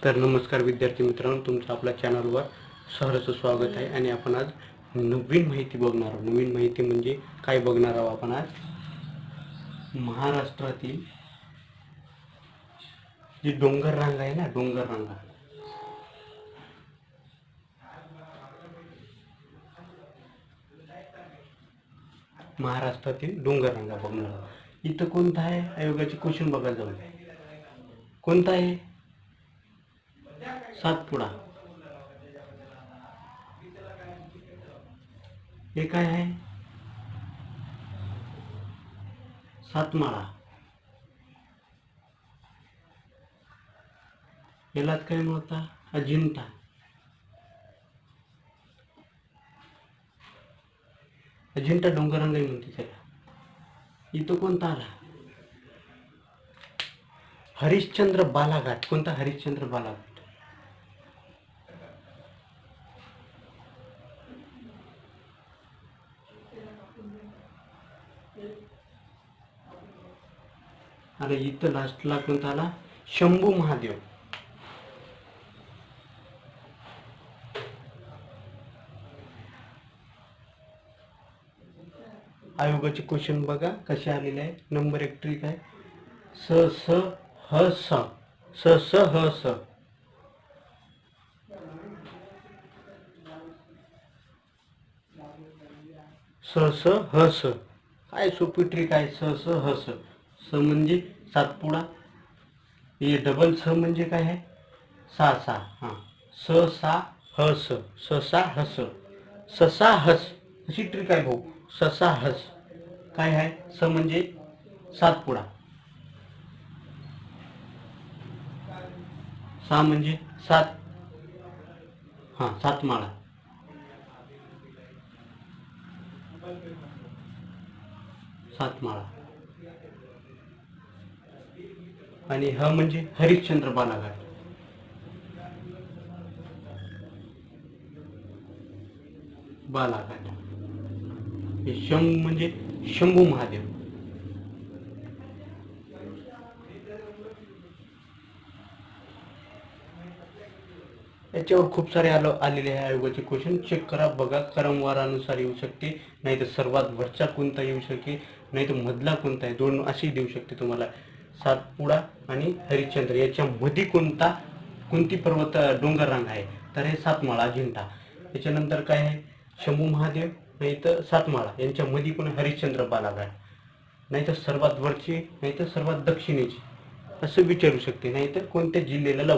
तर नमस्कार विद्यार्थी मित्रांनो, तुमचं आपल्या चॅनलवर सहर्ष स्वागत आहे. आणि आपण आज नवीन माहिती बघणार आहोत. नवीन माहिती म्हणजे काय बघणार आहोत आपण आज? महाराष्ट्रातील जी डोंगर रांग आहे ना, डोंगर रांगा, महाराष्ट्रातील डोंगर रांगा बघणार आहोत. इथं कोणता आहे आयोगाचे क्वेश्चन बघायला जाऊ. कोणता आहे? सातपुडा. हे काय आहे? सातमाळा. यालाच काय म्हणतात? अजिंठा. अजिंठा डोंगररांगाही म्हणते त्याला. इथं कोणता आला? हरिश्चंद्र बालाघाट. कोणता? हरिश्चंद्र बालाघाट. अरे इथं लास्टला कोणता आला? शंभू महादेव. आयोगाचे क्वेश्चन बघा कसे आलेले आहे. नंबर 1 ट्रिक आहे. स स ह स स स ह स. स स ह स. काय सोपी ट्रिक आहे. स स ह स. स म्हणजे सातपुडा. हे डबल स म्हणजे काय आहे? सा सा. हां, स सा ह स. स सा ह स. ससा हस. अशी ट्रिक आहे भाऊ. ससा हस काय आहे? स म्हणजे सातपुडा. सा म्हणजे सात. हां, सातमाळा. सातमाळा. आणि ह म्हणजे हरिश्चंद्र बालाघाट. बालाघाट. हे शं म्हणजे शंभू महादेव. याच्यावर खूप सारे आलेले आहे आयोगाचे क्वेश्चन. चेक करा, बघा. क्रमवारानुसार येऊ शकते, नाही तर सर्वात वरचा कोणता येऊ शकेल, नाही तर मधला कोणता आहे. दोन अशी देऊ शकते तुम्हाला. सातपुडा आणि हरिश्चंद्र याच्यामध्ये कोणती पर्वत डोंगर रांग आहे? तर हे सातमाळा, अजिंठा. त्याच्यानंतर काय आहे? शंभू महादेव, नाही तर सातमाळा. यांच्यामध्ये कोण? हरिश्चंद्र बालाघाट. नाही तर सर्वात वरची, नाही तर सर्वात दक्षिणेची, असं विचारू शकते. नाही तर कोणत्या जिल्ह्याला